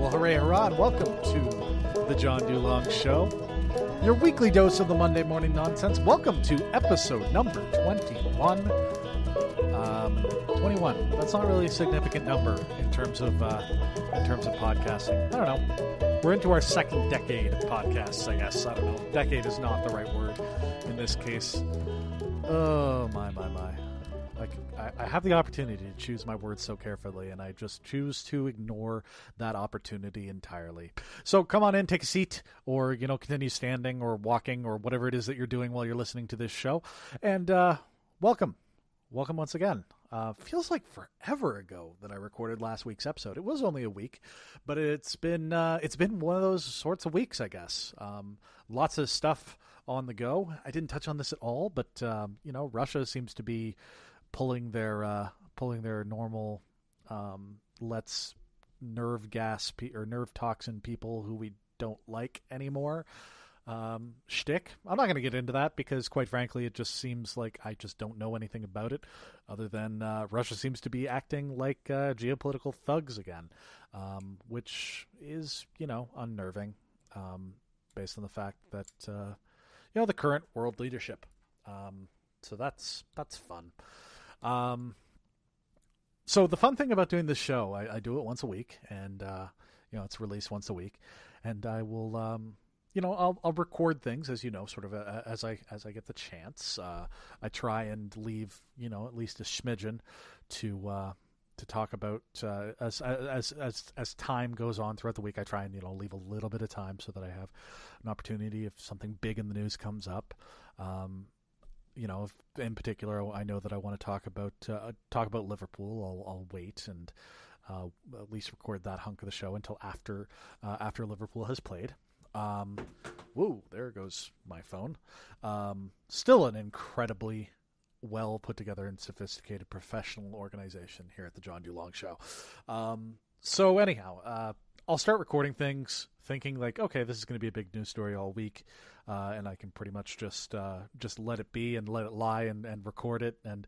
Well, hooray, hurrah, and welcome to the John Dulong Show, your weekly dose of the Monday morning nonsense. Welcome to episode number 21. 21. That's not really a significant number in terms of podcasting. I don't know. We're into our second decade of podcasts, I guess. I don't know. Decade is not the right word in this case. Oh, my. I have the opportunity to choose my words so carefully, and I just choose to ignore that opportunity entirely. So come on in, take a seat, or, continue standing or walking or whatever it is that you're doing while you're listening to this show. And welcome. Welcome once again. Feels like forever ago that I recorded last week's episode. It was only a week, but it's been one of those sorts of weeks, I guess. Lots of stuff on the go. I didn't touch on this at all, but Russia seems to be pulling their normal let's nerve gas or nerve toxin people who we don't like anymore shtick. I'm not going to get into that because, quite frankly, it just seems like I just don't know anything about it other than Russia seems to be acting like geopolitical thugs again, which is, unnerving based on the fact that, the current world leadership. So that's fun. So the fun thing about doing this show, I do it once a week, and it's released once a week, and I will I'll record things, as sort of as I get the chance. I try and leave at least a smidgen to talk about as time goes on throughout the week. I try and leave a little bit of time so that I have an opportunity if something big in the news comes up. If in particular I know that I want to talk about Liverpool, I'll wait and at least record that hunk of the show until after Liverpool has played. Whoa, there goes my phone. Still an incredibly well put together and sophisticated professional organization here at the John Dulong Show. So anyhow, I'll start recording things thinking like, okay, this is going to be a big news story all week. And I can pretty much just let it be and let it lie and record it and,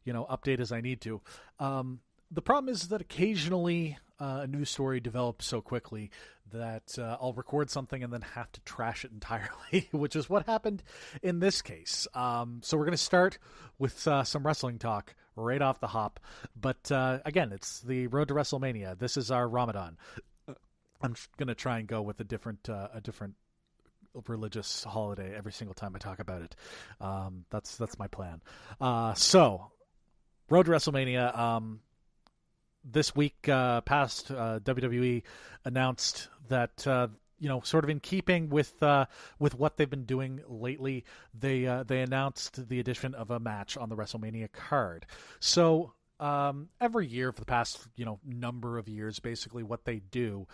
update as I need to. The problem is that occasionally a news story develops so quickly that I'll record something and then have to trash it entirely, which is what happened in this case. So we're going to start with some wrestling talk right off the hop. But again, it's the road to WrestleMania. This is our Ramadan. I'm going to try and go with a different religious holiday every single time I talk about it. That's my plan. So road to WrestleMania. This week past, WWE announced that sort of in keeping with what they've been doing lately, they announced the addition of a match on the WrestleMania card. So every year for the past number of years, basically what they do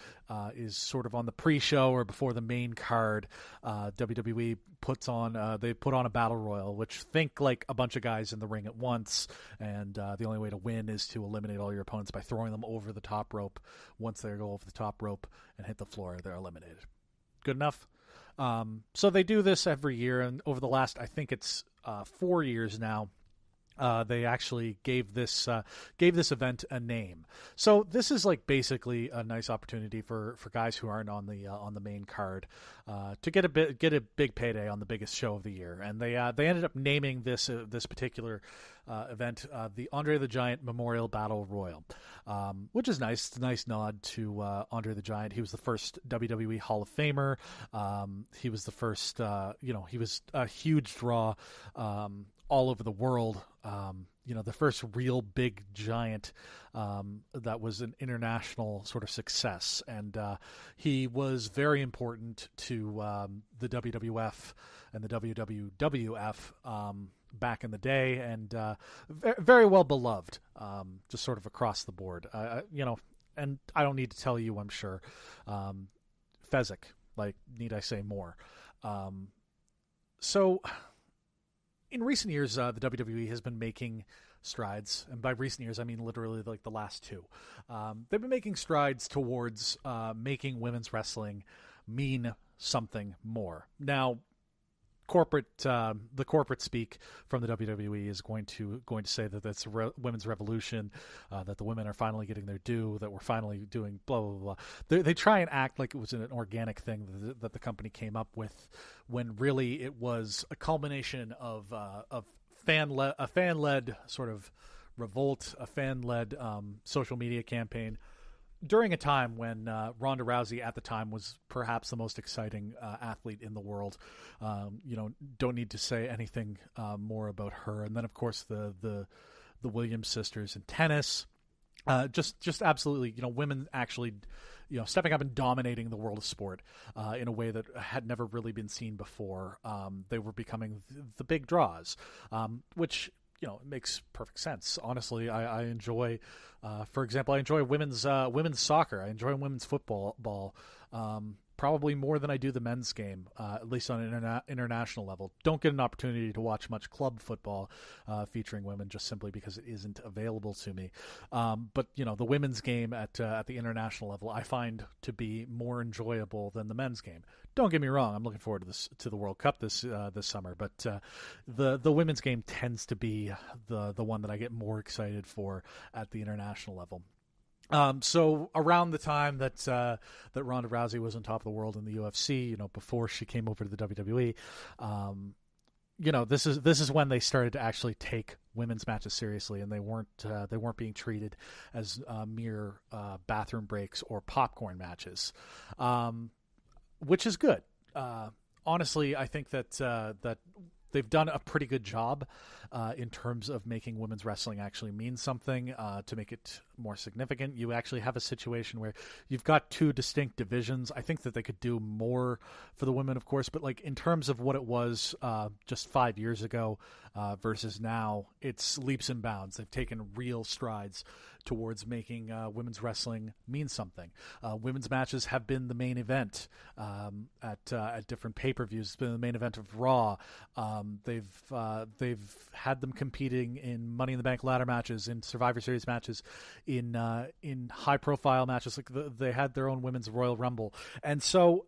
is sort of on the pre-show or before the main card, WWE put on a battle royal, which think like a bunch of guys in the ring at once, and the only way to win is to eliminate all your opponents by throwing them over the top rope. Once they go over the top rope and hit the floor, they're eliminated. Good enough? So they do this every year, and over the last, I think it's 4 years now, they actually gave this event a name. So this is like basically a nice opportunity for guys who aren't on the main card to get a big payday on the biggest show of the year. And they ended up naming this particular event the Andre the Giant Memorial Battle Royal, which is nice. It's a nice nod to Andre the Giant. He was the first WWE Hall of Famer. He was the first. He was a huge draw all over the world. The first real big giant that was an international sort of success. And he was very important to the WWF and the WWF back in the day, and very well beloved, just sort of across the board. And I don't need to tell you, I'm sure, Fezzik, like, need I say more? So in recent years, the WWE has been making strides, and by recent years I mean literally like the last two. They've been making strides towards making women's wrestling mean something more. Now, the corporate speak from the WWE is going to say that that's a women's revolution, that the women are finally getting their due, that we're finally doing blah blah blah. They try and act like it was an organic thing that the company came up with, when really it was a culmination of a fan led sort of revolt, a fan led social media campaign during a time when Ronda Rousey at the time was perhaps the most exciting athlete in the world. Don't need to say anything more about her. And then, of course, the Williams sisters in tennis. Just absolutely, women actually, stepping up and dominating the world of sport in a way that had never really been seen before. They were becoming the big draws, which it makes perfect sense. Honestly, I enjoy, for example, I enjoy women's soccer. I enjoy women's football. Probably more than I do the men's game, at least on an international level. Don't get an opportunity to watch much club football featuring women, just simply because it isn't available to me. But the women's game at the international level, I find to be more enjoyable than the men's game. Don't get me wrong; I'm looking forward to the World Cup this summer, but the women's game tends to be the one that I get more excited for at the international level. So around the time that Ronda Rousey was on top of the world in the UFC, before she came over to the WWE, this is when they started to actually take women's matches seriously, and they weren't being treated as mere bathroom breaks or popcorn matches, which is good. Honestly, I think that they've done a pretty good job in terms of making women's wrestling actually mean something, to make it more significant. You actually have a situation where you've got two distinct divisions. I think that they could do more for the women, of course, but in terms of what it was just 5 years ago versus now, it's leaps and bounds. They've taken real strides towards making women's wrestling mean something. Women's matches have been the main event at different pay-per-views. It's been the main event of Raw. They've had them competing in Money in the Bank ladder matches, in Survivor Series matches, in high-profile matches. They had their own women's Royal Rumble, and so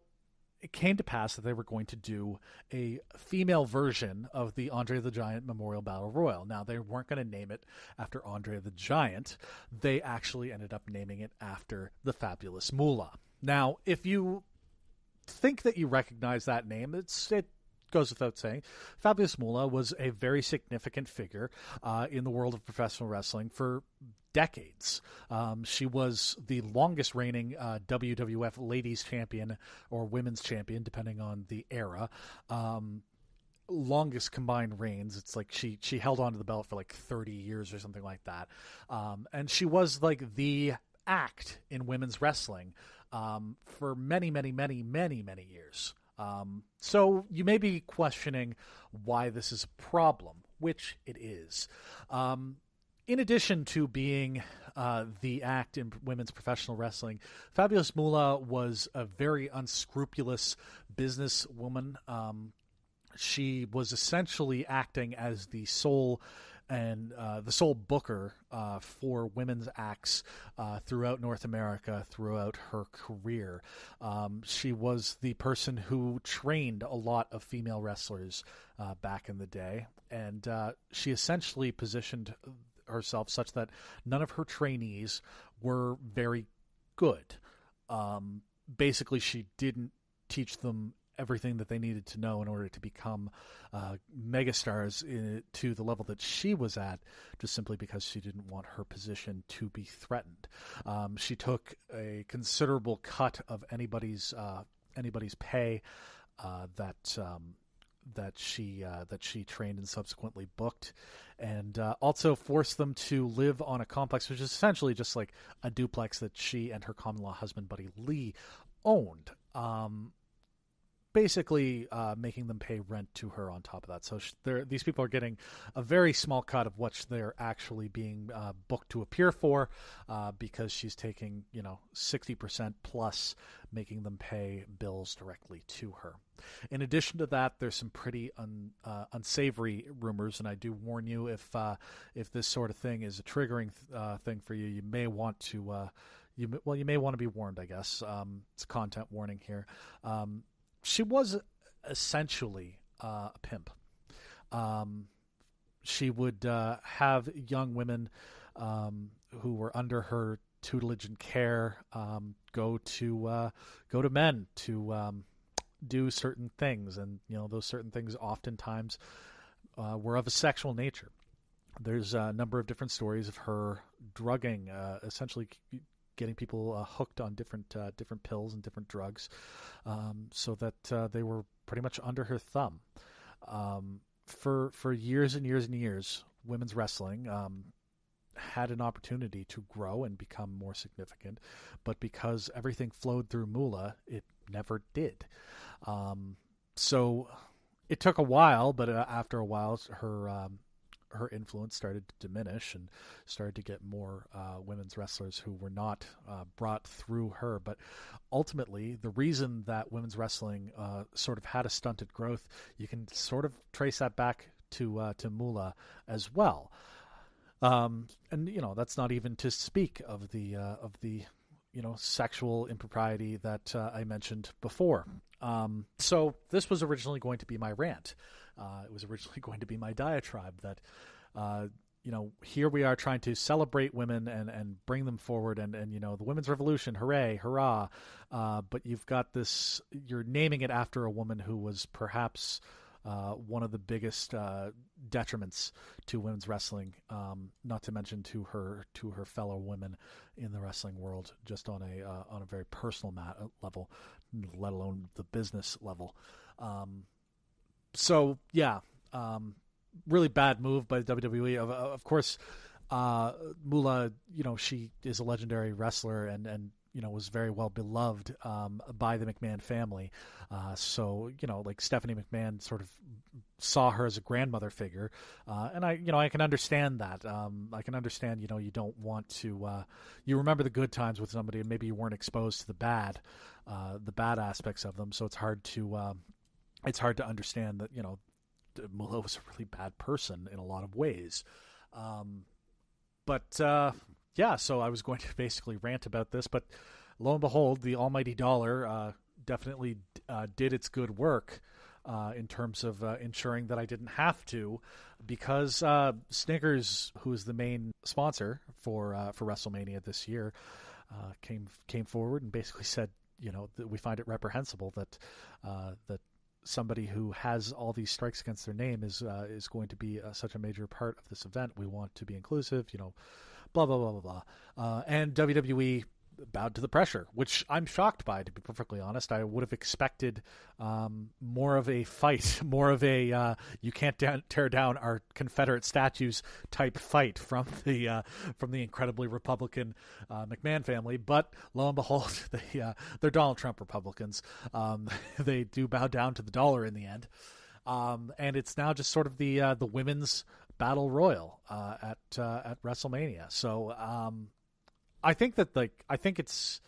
it came to pass that they were going to do a female version of the Andre the Giant Memorial Battle Royal. Now, they weren't going to name it after Andre the Giant. They actually ended up naming it after the Fabulous Moolah. Now, if you think that you recognize that name, it goes without saying. Fabulous Moolah was a very significant figure in the world of professional wrestling for decades. She was the longest reigning WWF ladies champion or women's champion, depending on the era. Longest combined reigns. It's like she held on to the belt for 30 years or something like that. And she was the act in women's wrestling for many, many, many, many, many years. So you may be questioning why this is a problem, which it is. In addition to being the act in women's professional wrestling, Fabulous Moolah was a very unscrupulous businesswoman. She was essentially acting as the sole booker for women's acts throughout North America throughout her career. She was the person who trained a lot of female wrestlers back in the day, and she essentially positioned herself such that none of her trainees were very good. Basically, she didn't teach them everything that they needed to know in order to become megastars to the level that she was at, just simply because she didn't want her position to be threatened. She took a considerable cut of anybody's pay that she trained and subsequently booked, and also forced them to live on a complex, which is essentially just like a duplex that she and her common-law husband, Buddy Lee, owned. Basically making them pay rent to her on top of that. So these people are getting a very small cut of what they're actually being booked to appear for, because she's taking 60% plus, making them pay bills directly to her. In addition to that, there's some pretty unsavory rumors, and I do warn you, if this sort of thing is a triggering thing for you, you may want to you may want to be warned, I guess. It's a content warning here. She was essentially a pimp. She would have young women who were under her tutelage and care go to men to do certain things, and those certain things oftentimes were of a sexual nature. There's a number of different stories of her drugging, essentially getting people hooked on different pills and different drugs, so that they were pretty much under her thumb. For years and years and years, women's wrestling had an opportunity to grow and become more significant, but because everything flowed through Moolah, it never did. So it took a while, but after a while, her influence started to diminish and started to get more women's wrestlers who were not brought through her. But ultimately, the reason that women's wrestling sort of had a stunted growth, you can sort of trace that back to Moolah as well. And that's not even to speak of the sexual impropriety that I mentioned before. So this was originally going to be my rant. It was originally going to be my diatribe that, here we are trying to celebrate women and bring them forward and the women's revolution, hooray, hurrah. But you've got this, you're naming it after a woman who was perhaps one of the biggest detriments to women's wrestling, not to mention to her fellow women in the wrestling world, just on a very personal level, let alone the business level. So yeah, really bad move by the WWE. Of course, Moolah, she is a legendary wrestler and was very well beloved by the McMahon family. So like Stephanie McMahon sort of saw her as a grandmother figure, and I can understand that. I can understand you don't want to you remember the good times with somebody, and maybe you weren't exposed to the bad aspects of them. So it's hard to understand that Moolah was a really bad person in a lot of ways. Yeah, so I was going to basically rant about this, but lo and behold, the almighty dollar definitely did its good work in terms of ensuring that I didn't have to, because Snickers, who is the main sponsor for WrestleMania this year, came forward and basically said, that we find it reprehensible that somebody who has all these strikes against their name is going to be such a major part of this event. We want to be inclusive, blah, blah, blah, blah, blah. And WWE bowed to the pressure, which I'm shocked by, to be perfectly honest. I would have expected more of a fight, more of a you can't tear down our Confederate statues type fight from the incredibly Republican McMahon family. But lo and behold, they're Donald Trump Republicans. They do bow down to the dollar in the end. And it's now just sort of the women's battle royal at WrestleMania. So I think it's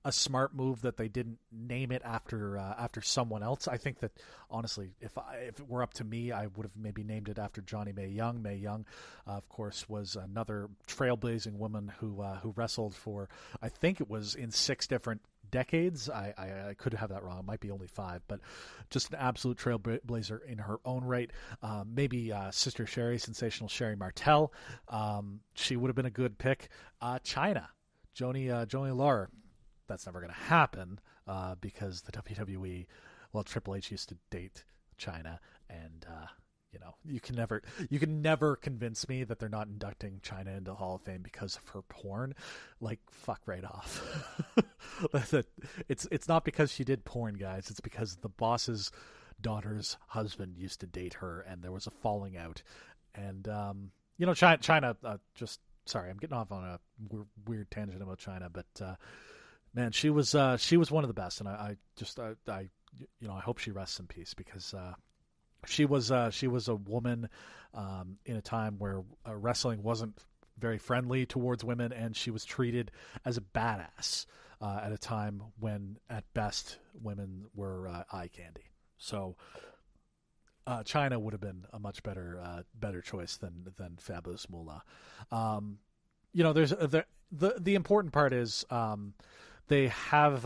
a smart move that they didn't name it after someone else. I think that honestly, if it were up to me, I would have maybe named it after Johnny Mae Young. Mae Young, of course, was another trailblazing woman who wrestled for, I think it was in 6 different decades. I could have that wrong. It might be only 5, but just an absolute trailblazer in her own right. Maybe Sister Sherry, Sensational Sherry Martel. She would have been a good pick. Chyna, Joni Laurer. That's never going to happen because the WWE, Triple H used to date Chyna, and you can never convince me that they're not inducting Chyna into the Hall of Fame because of her porn. Like, fuck right off. It's not because she did porn, guys. It's because the boss's daughter's husband used to date her, and there was a falling out. And Chyna. Just sorry, I'm getting off on a weird tangent about Chyna, but man, she was one of the best, and I hope she rests in peace, because she was a woman in a time where wrestling wasn't very friendly towards women, and she was treated as a badass at a time when, at best, women were eye candy. So Chyna would have been a much better choice than Fabulous Moolah. There's the important part is they have